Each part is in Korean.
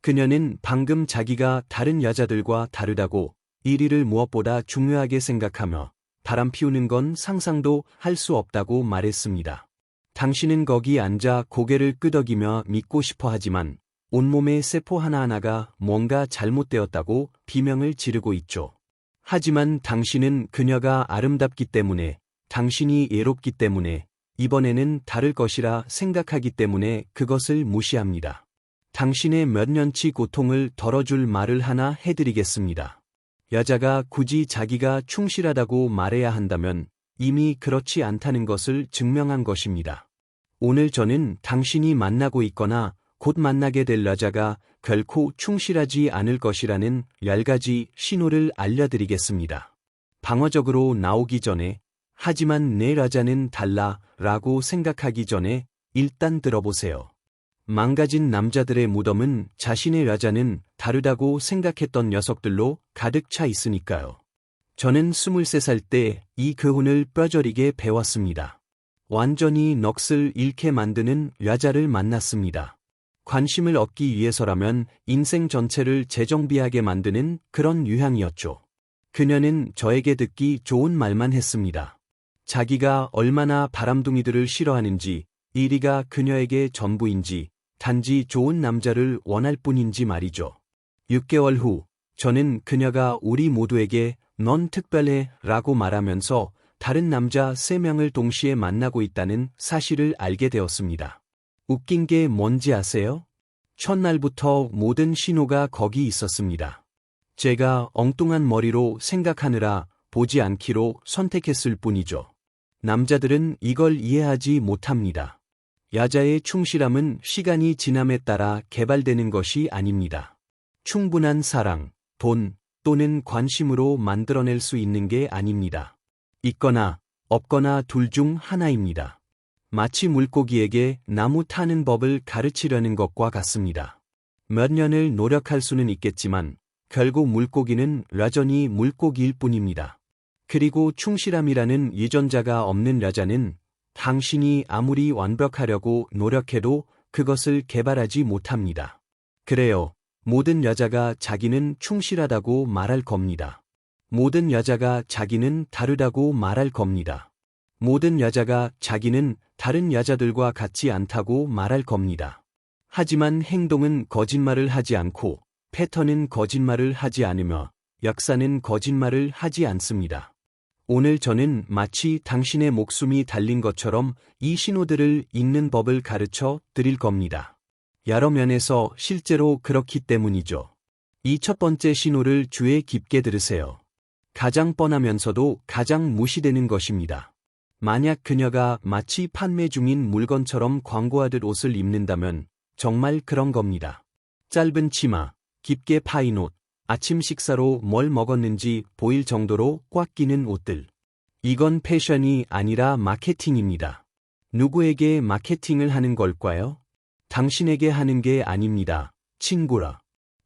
그녀는 방금 자기가 다른 여자들과 다르다고 1위를 무엇보다 중요하게 생각하며 바람 피우는 건 상상도 할 수 없다고 말했습니다. 당신은 거기 앉아 고개를 끄덕이며 믿고 싶어 하지만 온몸의 세포 하나하나가 뭔가 잘못되었다고 비명을 지르고 있죠. 하지만 당신은 그녀가 아름답기 때문에, 당신이 예롭기 때문에, 이번에는 다를 것이라 생각하기 때문에 그것을 무시합니다. 당신의 몇 년치 고통을 덜어줄 말을 하나 해드리겠습니다. 여자가 굳이 자기가 충실하다고 말해야 한다면 이미 그렇지 않다는 것을 증명한 것입니다. 오늘 저는 당신이 만나고 있거나 곧 만나게 될 여자가 결코 충실하지 않을 것이라는 10가지 신호를 알려드리겠습니다. 방어적으로 나오기 전에, 하지만 내 여자는 달라 라고 생각하기 전에 일단 들어보세요. 망가진 남자들의 무덤은 자신의 여자는 다르다고 생각했던 녀석들로 가득 차 있으니까요. 저는 23살 때 이 교훈을 뼈저리게 배웠습니다. 완전히 넋을 잃게 만드는 여자를 만났습니다. 관심을 얻기 위해서라면 인생 전체를 재정비하게 만드는 그런 유향이었죠. 그녀는 저에게 듣기 좋은 말만 했습니다. 자기가 얼마나 바람둥이들을 싫어하는지, 1위가 그녀에게 전부인지, 단지 좋은 남자를 원할 뿐인지 말이죠. 6개월 후, 저는 그녀가 우리 모두에게 넌 특별해 라고 말하면서 다른 남자 3명을 동시에 만나고 있다는 사실을 알게 되었습니다. 웃긴 게 뭔지 아세요? 첫날부터 모든 신호가 거기 있었습니다. 제가 엉뚱한 머리로 생각하느라 보지 않기로 선택했을 뿐이죠. 남자들은 이걸 이해하지 못합니다. 여자의 충실함은 시간이 지남에 따라 개발되는 것이 아닙니다. 충분한 사랑, 돈 또는 관심으로 만들어낼 수 있는 게 아닙니다. 있거나 없거나 둘 중 하나입니다. 마치 물고기에게 나무 타는 법을 가르치려는 것과 같습니다. 몇 년을 노력할 수는 있겠지만 결국 물고기는 여전히 물고기일 뿐입니다. 그리고 충실함이라는 유전자가 없는 여자는 당신이 아무리 완벽하려고 노력해도 그것을 개발하지 못합니다. 그래요. 모든 여자가 자기는 충실하다고 말할 겁니다. 모든 여자가 자기는 다르다고 말할 겁니다. 모든 여자가 자기는 다른 여자들과 같지 않다고 말할 겁니다. 하지만 행동은 거짓말을 하지 않고, 패턴은 거짓말을 하지 않으며, 역사는 거짓말을 하지 않습니다. 오늘 저는 마치 당신의 목숨이 달린 것처럼 이 신호들을 읽는 법을 가르쳐 드릴 겁니다. 여러 면에서 실제로 그렇기 때문이죠. 이 첫 번째 신호를 주의 깊게 들으세요. 가장 뻔하면서도 가장 무시되는 것입니다. 만약 그녀가 마치 판매 중인 물건처럼 광고하듯 옷을 입는다면 정말 그런 겁니다. 짧은 치마, 깊게 파인 옷, 아침 식사로 뭘 먹었는지 보일 정도로 꽉 끼는 옷들. 이건 패션이 아니라 마케팅입니다. 누구에게 마케팅을 하는 걸까요? 당신에게 하는 게 아닙니다. 친구라.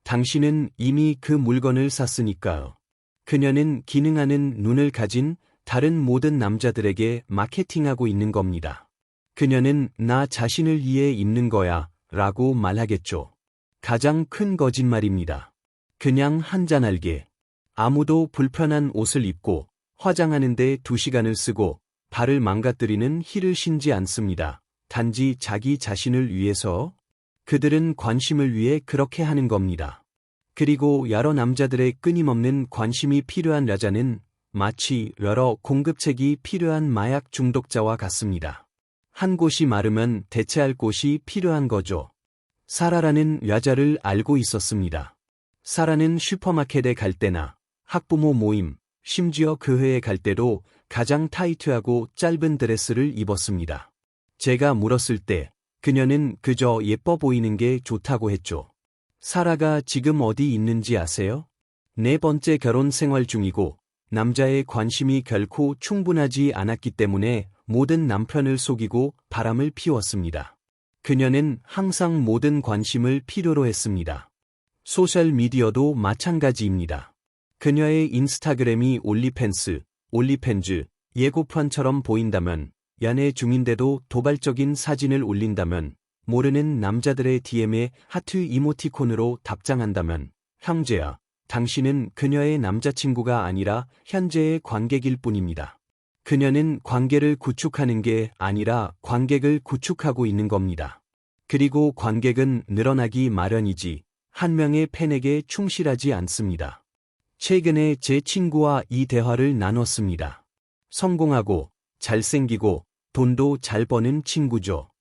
당신은 이미 그 물건을 샀으니까요. 그녀는 기능하는 눈을 가진 다른 모든 남자들에게 마케팅하고 있는 겁니다. 그녀는 나 자신을 위해 입는 거야 라고 말하겠죠. 가장 큰 거짓말입니다. 그냥 한잔할게. 아무도 불편한 옷을 입고 화장하는데 2시간을 쓰고 발을 망가뜨리는 힐을 신지 않습니다. 단지 자기 자신을 위해서. 그들은 관심을 위해 그렇게 하는 겁니다. 그리고 여러 남자들의 끊임없는 관심이 필요한 여자는 마치 여러 공급책이 필요한 마약 중독자와 같습니다. 한 곳이 마르면 대체할 곳이 필요한 거죠. 사라라는 여자를 알고 있었습니다. 사라는 슈퍼마켓에 갈 때나 학부모 모임, 심지어 교회에 갈 때도 가장 타이트하고 짧은 드레스를 입었습니다. 제가 물었을 때 그녀는 그저 예뻐 보이는 게 좋다고 했죠. 사라가 지금 어디 있는지 아세요? 4번째 결혼 생활 중이고 남자의 관심이 결코 충분하지 않았기 때문에 모든 남편을 속이고 바람을 피웠습니다. 그녀는 항상 모든 관심을 필요로 했습니다. 소셜미디어도 마찬가지입니다. 그녀의 인스타그램이 올리팬즈, 예고편처럼 보인다면, 연애 중인데도 도발적인 사진을 올린다면, 모르는 남자들의 DM에 하트 이모티콘으로 답장한다면, 형제야, 당신은 그녀의 남자친구가 아니라 현재의 관객일 뿐입니다. 그녀는 관계를 구축하는 게 아니라 관객을 구축하고 있는 겁니다. 그리고 관객은 늘어나기 마련이지 한 명의 팬에게 충실하지 않습니다. 최근에 제 친구와 이 대화를 나눴습니다. 성공하고 잘생기고 돈도 잘 버는 친구죠.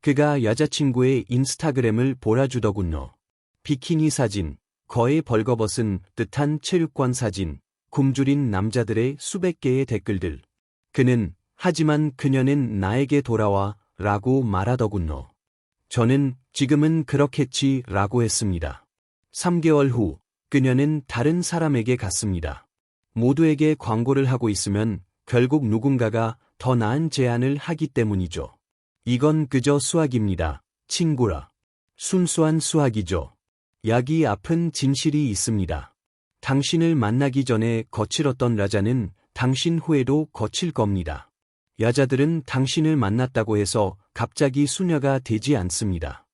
그가 여자친구의 인스타그램을 몰아주더군요. 비키니 사진, 거의 벌거벗은 듯한 체육관 사진, 굶주린 남자들의 수백 개의 댓글들. 그는 하지만 그녀는 나에게 돌아와 라고 말하더군요. 저는 지금은 그렇겠지 라고 했습니다. 3개월 후 그녀는 다른 사람에게 갔습니다. 모두에게 광고를 하고 있으면 결국 누군가가 더 나은 제안을 하기 때문이죠. 이건 그저 수학입니다. 친구라. 순수한 수학이죠. 약이 아픈 진실이 있습니다. 당신을 만나기 전에 거칠었던 여자는 당신 후에도 거칠 겁니다. 여자들은 당신을 만났다고 해서 갑자기 수녀가 되지 않습니다.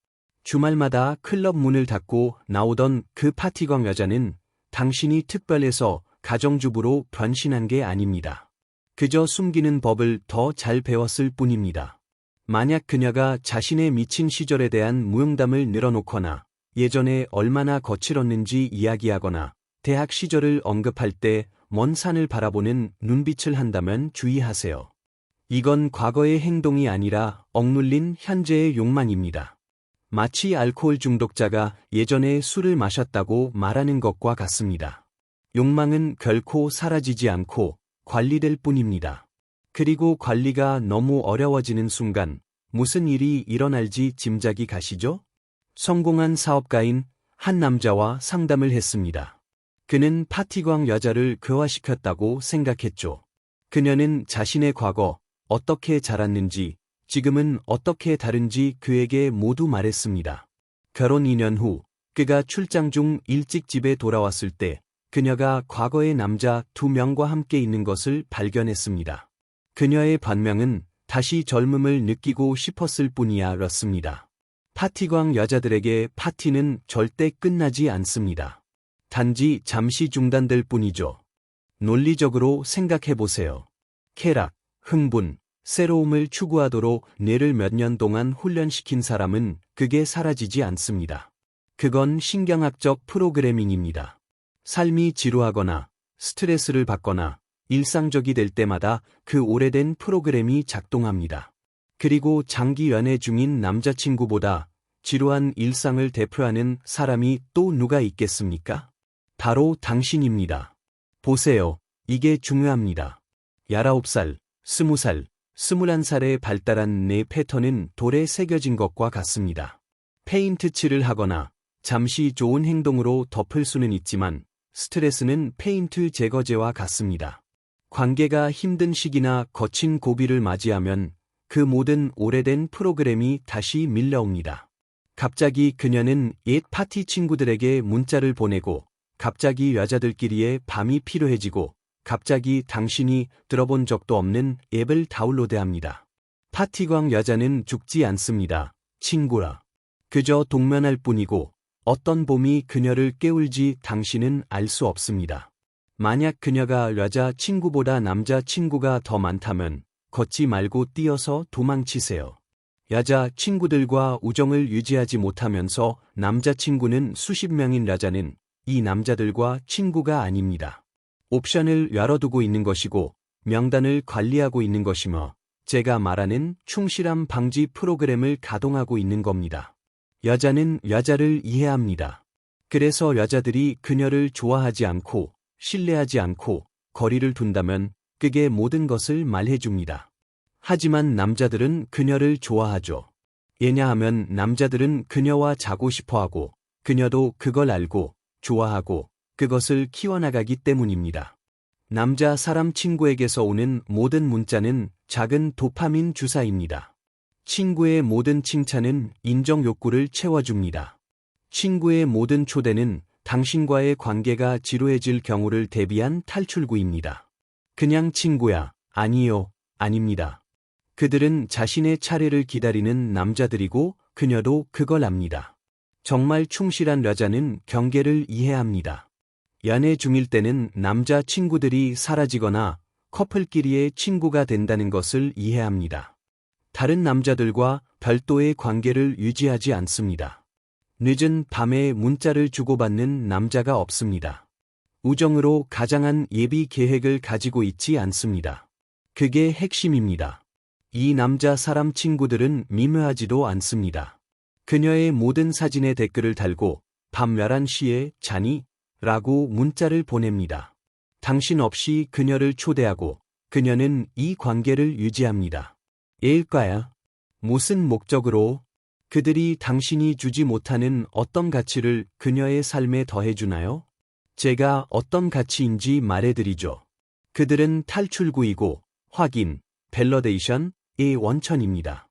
주말마다 클럽 문을 닫고 나오던 그 파티광 여자는 당신이 특별해서 가정주부로 변신한 게 아닙니다. 그저 숨기는 법을 더 잘 배웠을 뿐입니다. 만약 그녀가 자신의 미친 시절에 대한 무용담을 늘어놓거나 예전에 얼마나 거칠었는지 이야기하거나 대학 시절을 언급할 때 먼 산을 바라보는 눈빛을 한다면 주의하세요. 이건 과거의 행동이 아니라 억눌린 현재의 욕망입니다. 마치 알코올 중독자가 예전에 술을 마셨다고 말하는 것과 같습니다. 욕망은 결코 사라지지 않고 관리될 뿐입니다. 그리고 관리가 너무 어려워지는 순간 무슨 일이 일어날지 짐작이 가시죠? 성공한 사업가인 한 남자와 상담을 했습니다. 그는 파티광 여자를 교화시켰다고 생각했죠. 그녀는 자신의 과거, 어떻게 자랐는지, 지금은 어떻게 다른지 그에게 모두 말했습니다. 결혼 2년 후 그가 출장 중 일찍 집에 돌아왔을 때 그녀가 과거의 남자 2명과 함께 있는 것을 발견했습니다. 그녀의 반명은 다시 젊음을 느끼고 싶었을 뿐이야였습니다. 파티광 여자들에게 파티는 절대 끝나지 않습니다. 단지 잠시 중단될 뿐이죠. 논리적으로 생각해보세요. 쾌락, 흥분, 새로움을 추구하도록 뇌를 몇 년 동안 훈련시킨 사람은 그게 사라지지 않습니다. 그건 신경학적 프로그래밍입니다. 삶이 지루하거나 스트레스를 받거나 일상적이 될 때마다 그 오래된 프로그램이 작동합니다. 그리고 장기 연애 중인 남자친구보다 지루한 일상을 대표하는 사람이 또 누가 있겠습니까? 바로 당신입니다. 보세요. 이게 중요합니다. 19살, 20살, 21살에 발달한 내 패턴은 돌에 새겨진 것과 같습니다. 페인트 칠을 하거나 잠시 좋은 행동으로 덮을 수는 있지만 스트레스는 페인트 제거제와 같습니다. 관계가 힘든 시기나 거친 고비를 맞이하면 그 모든 오래된 프로그램이 다시 밀려옵니다. 갑자기 그녀는 옛 파티 친구들에게 문자를 보내고 갑자기 여자들끼리의 밤이 필요해지고 갑자기 당신이 들어본 적도 없는 앱을 다운로드합니다. 파티광 여자는 죽지 않습니다. 친구라. 그저 동면할 뿐이고 어떤 봄이 그녀를 깨울지 당신은 알 수 없습니다. 만약 그녀가 여자 친구보다 남자 친구가 더 많다면 걷지 말고 뛰어서 도망치세요. 여자 친구들과 우정을 유지하지 못하면서 남자 친구는 수십 명인 여자는 이 남자들과 친구가 아닙니다. 옵션을 열어두고 있는 것이고 명단을 관리하고 있는 것이며 제가 말하는 충실함 방지 프로그램을 가동하고 있는 겁니다. 여자는 여자를 이해합니다. 그래서 여자들이 그녀를 좋아하지 않고 신뢰하지 않고 거리를 둔다면 그게 모든 것을 말해줍니다. 하지만 남자들은 그녀를 좋아하죠. 왜냐하면 남자들은 그녀와 자고 싶어하고 그녀도 그걸 알고 좋아하고 그것을 키워나가기 때문입니다. 남자 사람 친구에게서 오는 모든 문자는 작은 도파민 주사입니다. 친구의 모든 칭찬은 인정 욕구를 채워줍니다. 친구의 모든 초대는 당신과의 관계가 지루해질 경우를 대비한 탈출구입니다. 그냥 친구야, 아니요, 아닙니다. 그들은 자신의 차례를 기다리는 남자들이고 그녀도 그걸 압니다. 정말 충실한 여자는 경계를 이해합니다. 연애 중일 때는 남자 친구들이 사라지거나 커플끼리의 친구가 된다는 것을 이해합니다. 다른 남자들과 별도의 관계를 유지하지 않습니다. 늦은 밤에 문자를 주고받는 남자가 없습니다. 우정으로 가장한 예비 계획을 가지고 있지 않습니다. 그게 핵심입니다. 이 남자 사람 친구들은 미묘하지도 않습니다. 그녀의 모든 사진에 댓글을 달고 밤 11시에 자니? 라고 문자를 보냅니다. 당신 없이 그녀를 초대하고 그녀는 이 관계를 유지합니다. 일까야? 무슨 목적으로? 그들이 당신이 주지 못하는 어떤 가치를 그녀의 삶에 더해주나요? 제가 어떤 가치인지 말해드리죠. 그들은 탈출구이고 확인, 밸러데이션의 원천입니다.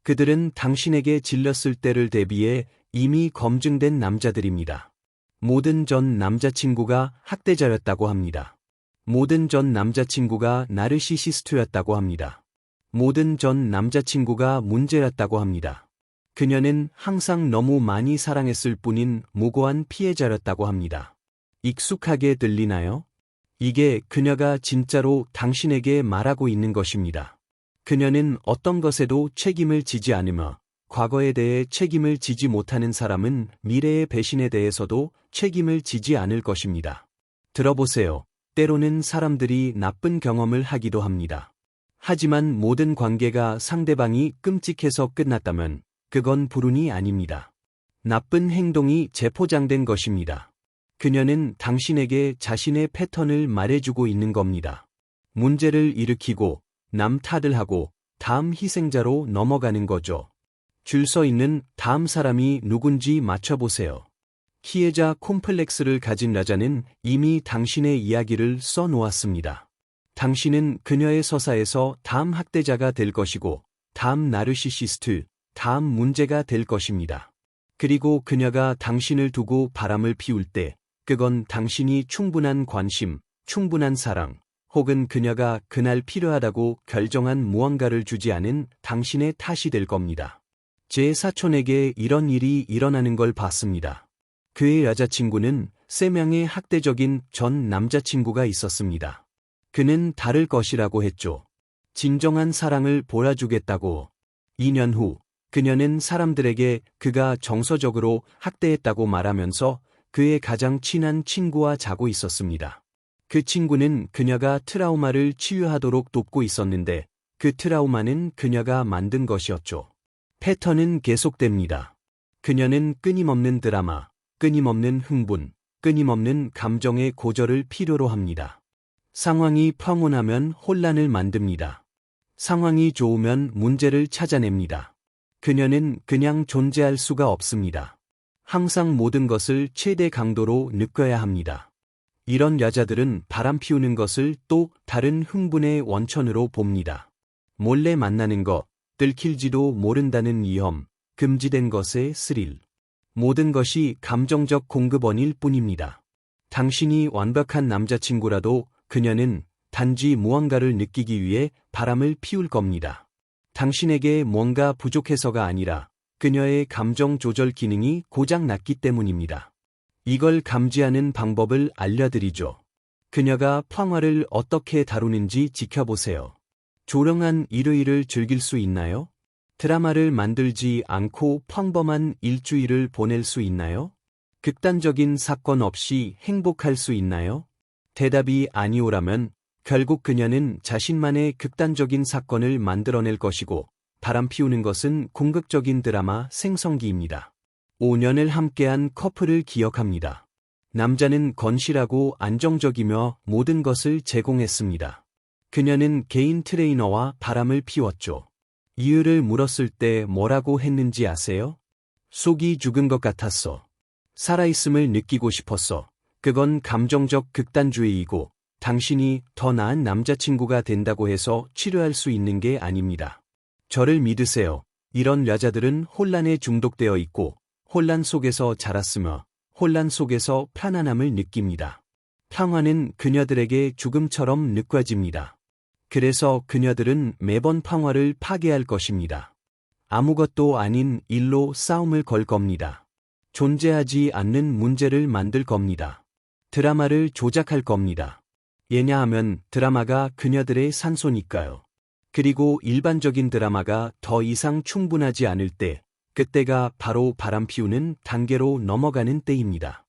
그들은 당신에게 질렸을 때를 대비해 이미 검증된 남자들입니다. 모든 전 남자친구가 학대자였다고 합니다. 모든 전 남자친구가 나르시시스트였다고 합니다. 모든 전 남자친구가 문제였다고 합니다. 그녀는 항상 너무 많이 사랑했을 뿐인 무고한 피해자였다고 합니다. 익숙하게 들리나요? 이게 그녀가 진짜로 당신에게 말하고 있는 것입니다. 그녀는 어떤 것에도 책임을 지지 않으며 과거에 대해 책임을 지지 못하는 사람은 미래의 배신에 대해서도 책임을 지지 않을 것입니다. 들어보세요. 때로는 사람들이 나쁜 경험을 하기도 합니다. 하지만 모든 관계가 상대방이 끔찍해서 끝났다면 그건 불운이 아닙니다. 나쁜 행동이 재포장된 것입니다. 그녀는 당신에게 자신의 패턴을 말해주고 있는 겁니다. 문제를 일으키고 남 탓을 하고 다음 희생자로 넘어가는 거죠. 줄 서 있는 다음 사람이 누군지 맞춰보세요. 피해자 콤플렉스를 가진 여자는 이미 당신의 이야기를 써놓았습니다. 당신은 그녀의 서사에서 다음 학대자가 될 것이고 다음 나르시시스트, 다음 문제가 될 것입니다. 그리고 그녀가 당신을 두고 바람을 피울 때 그건 당신이 충분한 관심, 충분한 사랑, 혹은 그녀가 그날 필요하다고 결정한 무언가를 주지 않은 당신의 탓이 될 겁니다. 제 사촌에게 이런 일이 일어나는 걸 봤습니다. 그의 여자친구는 3명의 학대적인 전 남자친구가 있었습니다. 그는 다를 것이라고 했죠. 진정한 사랑을 보여주겠다고. 2년 후, 그녀는 사람들에게 그가 정서적으로 학대했다고 말하면서 그의 가장 친한 친구와 자고 있었습니다. 그 친구는 그녀가 트라우마를 치유하도록 돕고 있었는데 그 트라우마는 그녀가 만든 것이었죠. 패턴은 계속됩니다. 그녀는 끊임없는 드라마, 끊임없는 흥분, 끊임없는 감정의 고절을 필요로 합니다. 상황이 평온하면 혼란을 만듭니다. 상황이 좋으면 문제를 찾아냅니다. 그녀는 그냥 존재할 수가 없습니다. 항상 모든 것을 최대 강도로 느껴야 합니다. 이런 여자들은 바람 피우는 것을 또 다른 흥분의 원천으로 봅니다. 몰래 만나는 것, 들킬지도 모른다는 위험, 금지된 것의 스릴. 모든 것이 감정적 공급원일 뿐입니다. 당신이 완벽한 남자친구라도 그녀는 단지 무언가를 느끼기 위해 바람을 피울 겁니다. 당신에게 뭔가 부족해서가 아니라 그녀의 감정 조절 기능이 고장 났기 때문입니다. 이걸 감지하는 방법을 알려드리죠. 그녀가 평화를 어떻게 다루는지 지켜보세요. 조용한 일요일을 즐길 수 있나요? 드라마를 만들지 않고 평범한 일주일을 보낼 수 있나요? 극단적인 사건 없이 행복할 수 있나요? 대답이 아니오라면 결국 그녀는 자신만의 극단적인 사건을 만들어낼 것이고 바람 피우는 것은 궁극적인 드라마 생성기입니다. 5년을 함께한 커플을 기억합니다. 남자는 건실하고 안정적이며 모든 것을 제공했습니다. 그녀는 개인 트레이너와 바람을 피웠죠. 이유를 물었을 때 뭐라고 했는지 아세요? 속이 죽은 것 같았어. 살아있음을 느끼고 싶었어. 그건 감정적 극단주의이고 당신이 더 나은 남자친구가 된다고 해서 치료할 수 있는 게 아닙니다. 저를 믿으세요. 이런 여자들은 혼란에 중독되어 있고 혼란 속에서 자랐으며 혼란 속에서 편안함을 느낍니다. 평화는 그녀들에게 죽음처럼 느껴집니다. 그래서 그녀들은 매번 평화를 파괴할 것입니다. 아무것도 아닌 일로 싸움을 걸 겁니다. 존재하지 않는 문제를 만들 겁니다. 드라마를 조작할 겁니다. 왜냐하면 드라마가 그녀들의 산소니까요. 그리고 일반적인 드라마가 더 이상 충분하지 않을 때, 그때가 바로 바람 피우는 단계로 넘어가는 때입니다.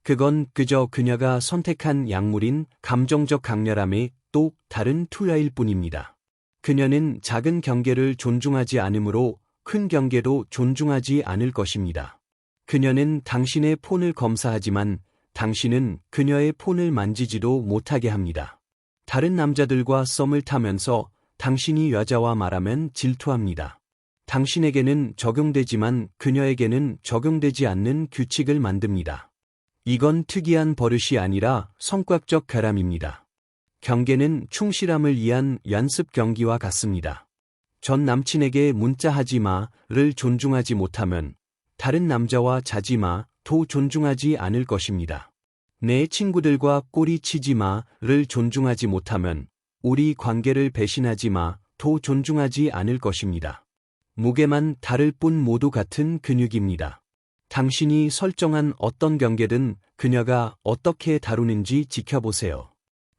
그건 그저 그녀가 선택한 약물인 감정적 강렬함의 또 다른 투여일 뿐입니다. 그녀는 작은 경계를 존중하지 않으므로 큰 경계도 존중하지 않을 것입니다. 그녀는 당신의 폰을 검사하지만 당신은 그녀의 폰을 만지지도 못하게 합니다. 다른 남자들과 썸을 타면서 당신이 여자와 말하면 질투합니다. 당신에게는 적용되지만 그녀에게는 적용되지 않는 규칙을 만듭니다. 이건 특이한 버릇이 아니라 성격적 결함입니다. 경계는 충실함을 위한 연습 경기와 같습니다. 전 남친에게 문자하지 마를 존중하지 못하면 다른 남자와 자지 마도 존중하지 않을 것입니다. 내 친구들과 꼬리 치지 마를 존중하지 못하면 우리 관계를 배신하지 마도 존중하지 않을 것입니다. 무게만 다를 뿐 모두 같은 근육입니다. 당신이 설정한 어떤 경계든 그녀가 어떻게 다루는지 지켜보세요.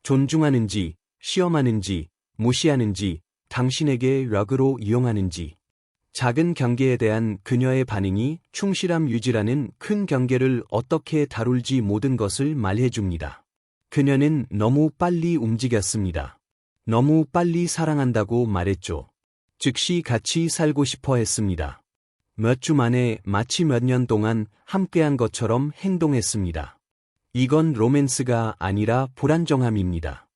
존중하는지, 시험하는지, 무시하는지, 당신에게 락으로 이용하는지. 작은 경계에 대한 그녀의 반응이 충실함 유지라는 큰 경계를 어떻게 다룰지 모든 것을 말해줍니다. 그녀는 너무 빨리 움직였습니다. 너무 빨리 사랑한다고 말했죠. 즉시 같이 살고 싶어 했습니다. 몇 주 만에 마치 몇 년 동안 함께한 것처럼 행동했습니다. 이건 로맨스가 아니라 불안정함입니다.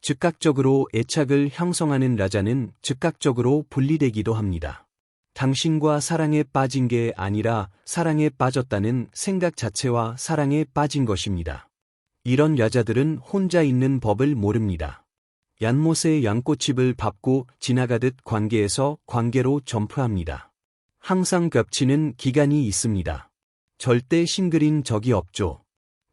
즉각적으로 애착을 형성하는 라자는 즉각적으로 분리되기도 합니다. 당신과 사랑에 빠진 게 아니라 사랑에 빠졌다는 생각 자체와 사랑에 빠진 것입니다. 이런 여자들은 혼자 있는 법을 모릅니다. 연못에 연꽃잎을 밟고 지나가듯 관계에서 관계로 점프합니다. 항상 겹치는 기간이 있습니다. 절대 싱글인 적이 없죠.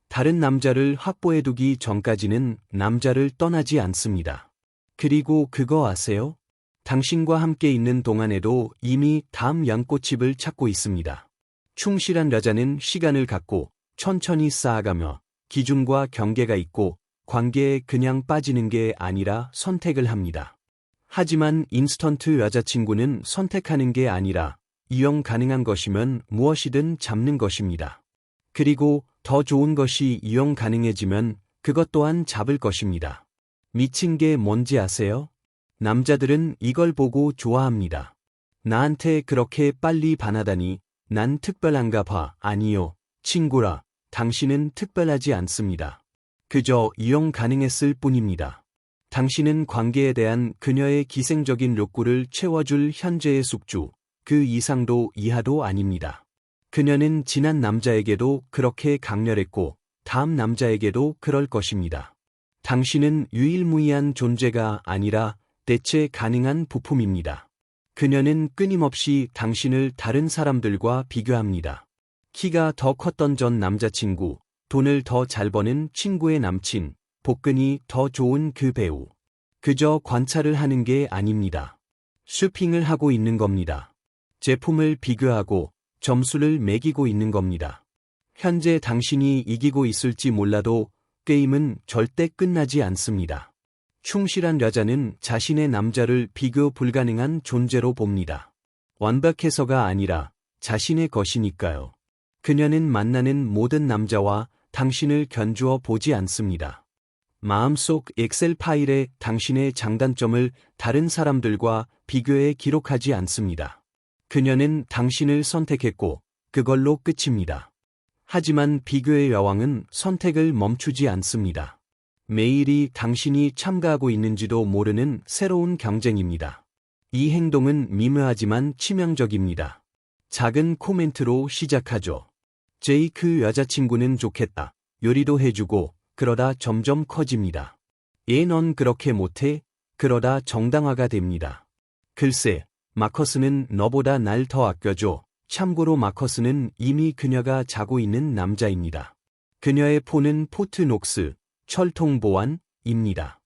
다른 남자를 확보해두기 전까지는 남자를 떠나지 않습니다. 그리고 그거 아세요? 당신과 함께 있는 동안에도 이미 다음 연꽃잎을 찾고 있습니다. 충실한 여자는 시간을 갖고 천천히 쌓아가며 기준과 경계가 있고 관계에 그냥 빠지는 게 아니라 선택을 합니다. 하지만 인스턴트 여자친구는 선택하는 게 아니라 이용 가능한 것이면 무엇이든 잡는 것입니다. 그리고 더 좋은 것이 이용 가능해지면 그것 또한 잡을 것입니다. 미친 게 뭔지 아세요? 남자들은 이걸 보고 좋아합니다. 나한테 그렇게 빨리 반하다니 난 특별한가 봐. 아니요, 친구라, 당신은 특별하지 않습니다. 그저 이용 가능했을 뿐입니다. 당신은 관계에 대한 그녀의 기생적인 욕구를 채워줄 현재의 숙주, 그 이상도 이하도 아닙니다. 그녀는 지난 남자에게도 그렇게 강렬했고 다음 남자에게도 그럴 것입니다. 당신은 유일무이한 존재가 아니라 대체 가능한 부품입니다. 그녀는 끊임없이 당신을 다른 사람들과 비교합니다. 키가 더 컸던 전 남자친구, 돈을 더 잘 버는 친구의 남친, 복근이 더 좋은 그 배우. 그저 관찰을 하는 게 아닙니다. 쇼핑을 하고 있는 겁니다. 제품을 비교하고 점수를 매기고 있는 겁니다. 현재 당신이 이기고 있을지 몰라도 게임은 절대 끝나지 않습니다. 충실한 여자는 자신의 남자를 비교 불가능한 존재로 봅니다. 완벽해서가 아니라 자신의 것이니까요. 그녀는 만나는 모든 남자와 당신을 견주어 보지 않습니다. 마음속 엑셀 파일에 당신의 장단점을 다른 사람들과 비교해 기록하지 않습니다. 그녀는 당신을 선택했고 그걸로 끝입니다. 하지만 비교의 여왕은 선택을 멈추지 않습니다. 매일이 당신이 참가하고 있는지도 모르는 새로운 경쟁입니다. 이 행동은 미묘하지만 치명적입니다. 작은 코멘트로 시작하죠. 제이크 여자친구는 좋겠다. 요리도 해주고 그러다 점점 커집니다. 얘 넌 그렇게 못해? 그러다 정당화가 됩니다. 글쎄, 마커스는 너보다 날 더 아껴줘. 참고로 마커스는 이미 그녀가 자고 있는 남자입니다. 그녀의 폰은 포트녹스, 철통 보안입니다.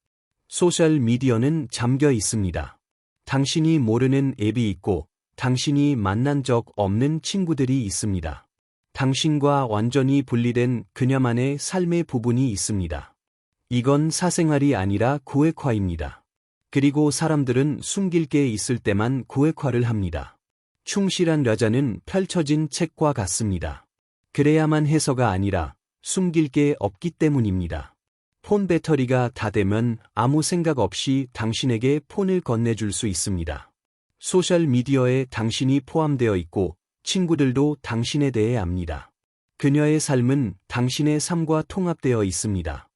소셜 미디어는 잠겨 있습니다. 당신이 모르는 앱이 있고 당신이 만난 적 없는 친구들이 있습니다. 당신과 완전히 분리된 그녀만의 삶의 부분이 있습니다. 이건 사생활이 아니라 고액화입니다. 그리고 사람들은 숨길 게 있을 때만 고액화를 합니다. 충실한 여자는 펼쳐진 책과 같습니다. 그래야만 해서가 아니라 숨길 게 없기 때문입니다. 폰 배터리가 다 되면 아무 생각 없이 당신에게 폰을 건네줄 수 있습니다. 소셜미디어에 당신이 포함되어 있고 친구들도 당신에 대해 압니다. 그녀의 삶은 당신의 삶과 통합되어 있습니다.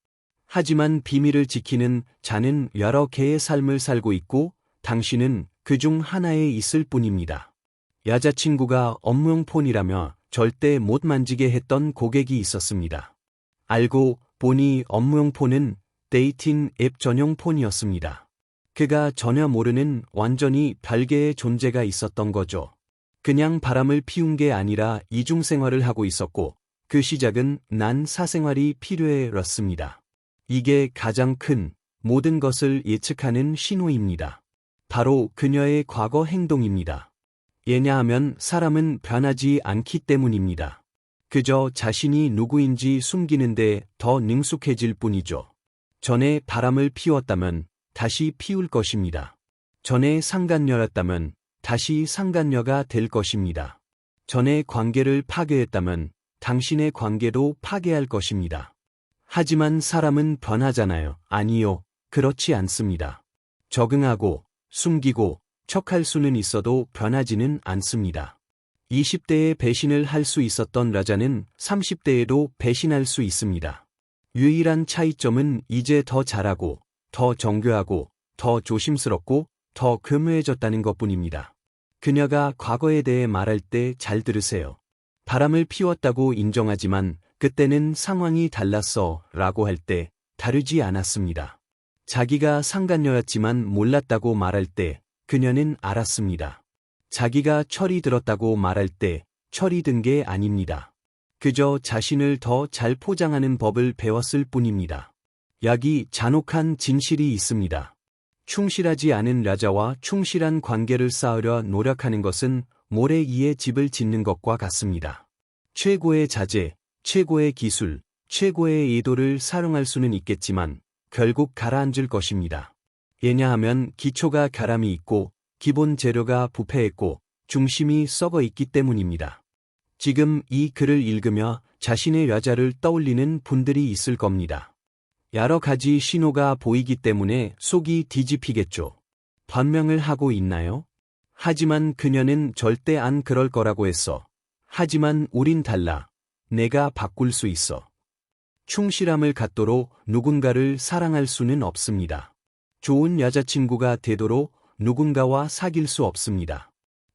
하지만 비밀을 지키는 자는 여러 개의 삶을 살고 있고 당신은 그중 하나에 있을 뿐입니다. 여자친구가 업무용 폰이라며 절대 못 만지게 했던 고객이 있었습니다. 알고 보니 업무용 폰은 데이팅 앱 전용 폰이었습니다. 그가 전혀 모르는 완전히 별개의 존재가 있었던 거죠. 그냥 바람을 피운 게 아니라 이중생활을 하고 있었고 그 시작은 난 사생활이 필요해였습니다. 이게 가장 큰 모든 것을 예측하는 신호입니다. 바로 그녀의 과거 행동입니다. 왜냐하면 사람은 변하지 않기 때문입니다. 그저 자신이 누구인지 숨기는데 더 능숙해질 뿐이죠. 전에 바람을 피웠다면 다시 피울 것입니다. 전에 상간녀였다면 다시 상간녀가 될 것입니다. 전에 관계를 파괴했다면 당신의 관계도 파괴할 것입니다. 하지만 사람은 변하잖아요. 아니요, 그렇지 않습니다. 적응하고 숨기고 척할 수는 있어도 변하지는 않습니다. 20대에 배신을 할 수 있었던 여자는 30대에도 배신할 수 있습니다. 유일한 차이점은 이제 더 잘하고 더 정교하고 더 조심스럽고 더 교묘해졌다는 것뿐입니다. 그녀가 과거에 대해 말할 때 잘 들으세요. 바람을 피웠다고 인정하지만 그때는 상황이 달랐어 라고 할 때 다르지 않았습니다. 자기가 상간녀였지만 몰랐다고 말할 때 그녀는 알았습니다. 자기가 철이 들었다고 말할 때 철이 든 게 아닙니다. 그저 자신을 더 잘 포장하는 법을 배웠을 뿐입니다. 여기 잔혹한 진실이 있습니다. 충실하지 않은 여자와 충실한 관계를 쌓으려 노력하는 것은 모래 위에 집을 짓는 것과 같습니다. 최고의 자재, 최고의 기술, 최고의 의도를 사용할 수는 있겠지만 결국 가라앉을 것입니다. 왜냐하면 기초가 결함이 있고 기본 재료가 부패했고 중심이 썩어 있기 때문입니다. 지금 이 글을 읽으며 자신의 여자를 떠올리는 분들이 있을 겁니다. 여러 가지 신호가 보이기 때문에 속이 뒤집히겠죠. 변명을 하고 있나요? 하지만 그녀는 절대 안 그럴 거라고 했어. 하지만 우린 달라. 내가 바꿀 수 있어. 충실함을 갖도록 누군가를 사랑할 수는 없습니다. 좋은 여자친구가 되도록 누군가와 사귈 수 없습니다.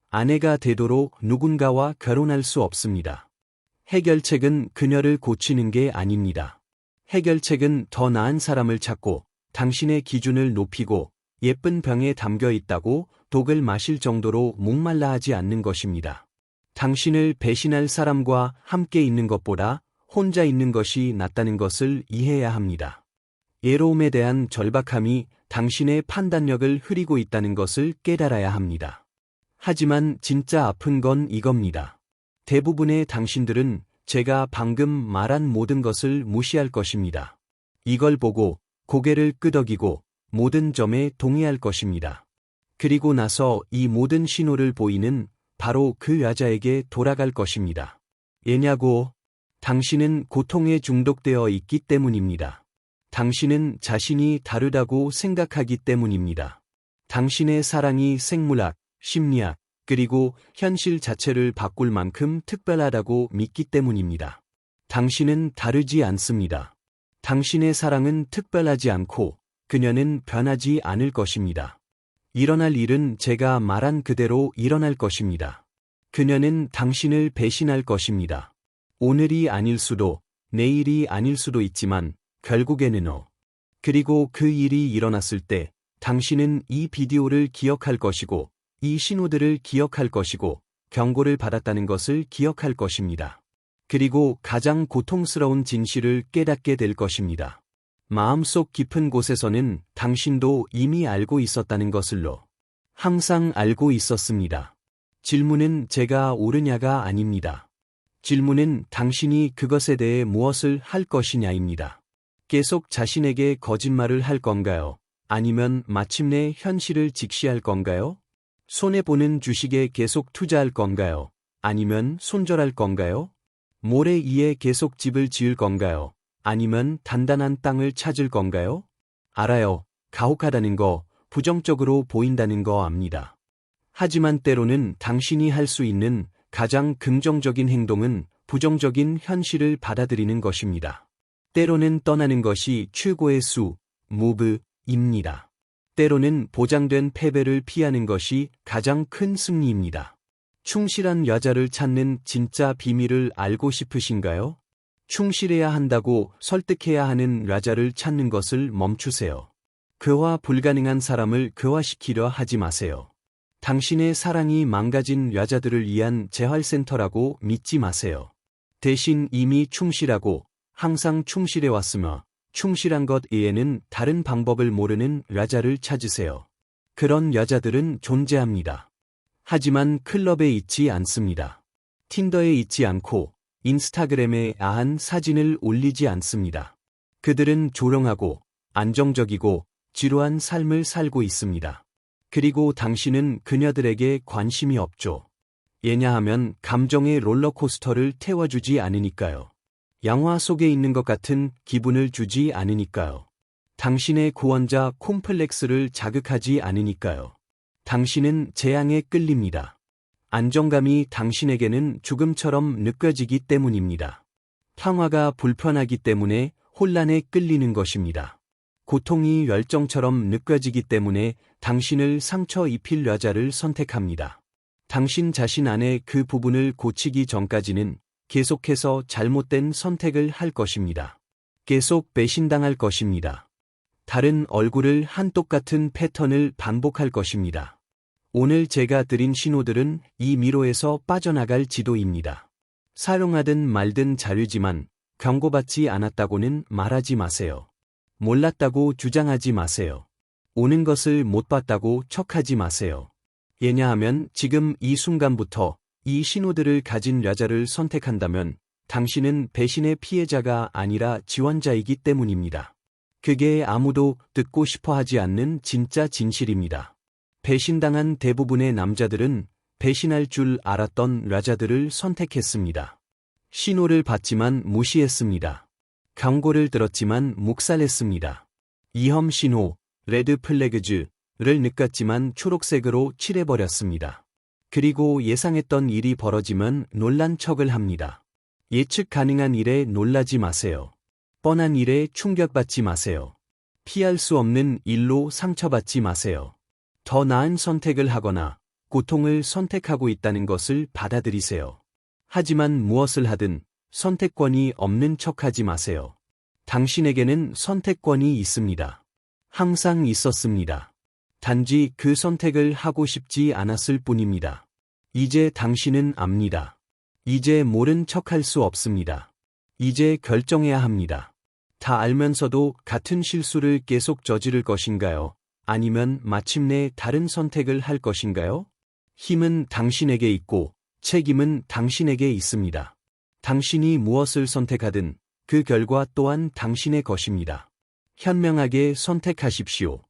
아내가 되도록 누군가와 결혼할 수 없습니다. 해결책은 그녀를 고치는 게 아닙니다. 해결책은 더 나은 사람을 찾고 당신의 기준을 높이고 예쁜 병에 담겨 있다고 독을 마실 정도로 목말라 하지 않는 것입니다. 당신을 배신할 사람과 함께 있는 것보다 혼자 있는 것이 낫다는 것을 이해해야 합니다. 외로움에 대한 절박함이 당신의 판단력을 흐리고 있다는 것을 깨달아야 합니다. 하지만 진짜 아픈 건 이겁니다. 대부분의 당신들은 제가 방금 말한 모든 것을 무시할 것입니다. 이걸 보고 고개를 끄덕이고 모든 점에 동의할 것입니다. 그리고 나서 이 모든 신호를 보이는 바로 그 여자에게 돌아갈 것입니다. 왜냐고? 당신은 고통에 중독되어 있기 때문입니다. 당신은 자신이 다르다고 생각하기 때문입니다. 당신의 사랑이 생물학, 심리학, 그리고 현실 자체를 바꿀 만큼 특별하다고 믿기 때문입니다. 당신은 다르지 않습니다. 당신의 사랑은 특별하지 않고 그녀는 변하지 않을 것입니다. 일어날 일은 제가 말한 그대로 일어날 것입니다. 그녀는 당신을 배신할 것입니다. 오늘이 아닐 수도, 내일이 아닐 수도 있지만 결국에는 그리고 그 일이 일어났을 때 당신은 이 비디오를 기억할 것이고 이 신호들을 기억할 것이고 경고를 받았다는 것을 기억할 것입니다. 그리고 가장 고통스러운 진실을 깨닫게 될 것입니다. 마음속 깊은 곳에서는 당신도 이미 알고 있었다는 것을로. 항상 알고 있었습니다. 질문은 제가 옳으냐가 아닙니다. 질문은 당신이 그것에 대해 무엇을 할 것이냐입니다. 계속 자신에게 거짓말을 할 건가요? 아니면 마침내 현실을 직시할 건가요? 손해보는 주식에 계속 투자할 건가요? 아니면 손절할 건가요? 모래 위에 계속 집을 지을 건가요? 아니면 단단한 땅을 찾을 건가요? 알아요. 가혹하다는 거, 부정적으로 보인다는 거 압니다. 하지만 때로는 당신이 할 수 있는 가장 긍정적인 행동은 부정적인 현실을 받아들이는 것입니다. 때로는 떠나는 것이 최고의 수, 무브입니다. 때로는 보장된 패배를 피하는 것이 가장 큰 승리입니다. 충실한 여자를 찾는 진짜 비밀을 알고 싶으신가요? 충실해야 한다고 설득해야 하는 여자를 찾는 것을 멈추세요. 그와 불가능한 사람을 그화시키려 하지 마세요. 당신의 사랑이 망가진 여자들을 위한 재활센터라고 믿지 마세요. 대신 이미 충실하고 항상 충실해왔으며 충실한 것 외에는 다른 방법을 모르는 여자를 찾으세요. 그런 여자들은 존재합니다. 하지만 클럽에 있지 않습니다. 틴더에 있지 않고 인스타그램에 야한 사진을 올리지 않습니다. 그들은 조용하고 안정적이고 지루한 삶을 살고 있습니다. 그리고 당신은 그녀들에게 관심이 없죠. 왜냐하면 감정의 롤러코스터를 태워주지 않으니까요. 영화 속에 있는 것 같은 기분을 주지 않으니까요. 당신의 구원자 콤플렉스를 자극하지 않으니까요. 당신은 재앙에 끌립니다. 안정감이 당신에게는 죽음처럼 느껴지기 때문입니다. 평화가 불편하기 때문에 혼란에 끌리는 것입니다. 고통이 열정처럼 느껴지기 때문에 당신을 상처 입힐 여자를 선택합니다. 당신 자신 안에 그 부분을 고치기 전까지는 계속해서 잘못된 선택을 할 것입니다. 계속 배신당할 것입니다. 다른 얼굴을 한 똑같은 패턴을 반복할 것입니다. 오늘 제가 드린 신호들은 이 미로에서 빠져나갈 지도입니다. 사용하든 말든 자유지만 경고받지 않았다고는 말하지 마세요. 몰랐다고 주장하지 마세요. 오는 것을 못 봤다고 척하지 마세요. 왜냐하면 지금 이 순간부터 이 신호들을 가진 여자를 선택한다면 당신은 배신의 피해자가 아니라 지원자이기 때문입니다. 그게 아무도 듣고 싶어 하지 않는 진짜 진실입니다. 배신당한 대부분의 남자들은 배신할 줄 알았던 여자들을 선택했습니다. 신호를 받지만 무시했습니다. 경고를 들었지만 묵살했습니다. 위험 신호, 레드 플래그즈를 느꼈지만 초록색으로 칠해버렸습니다. 그리고 예상했던 일이 벌어지면 놀란 척을 합니다. 예측 가능한 일에 놀라지 마세요. 뻔한 일에 충격받지 마세요. 피할 수 없는 일로 상처받지 마세요. 더 나은 선택을 하거나 고통을 선택하고 있다는 것을 받아들이세요. 하지만 무엇을 하든 선택권이 없는 척하지 마세요. 당신에게는 선택권이 있습니다. 항상 있었습니다. 단지 그 선택을 하고 싶지 않았을 뿐입니다. 이제 당신은 압니다. 이제 모른 척할 수 없습니다. 이제 결정해야 합니다. 다 알면서도 같은 실수를 계속 저지를 것인가요? 아니면 마침내 다른 선택을 할 것인가요? 힘은 당신에게 있고 책임은 당신에게 있습니다. 당신이 무엇을 선택하든 그 결과 또한 당신의 것입니다. 현명하게 선택하십시오.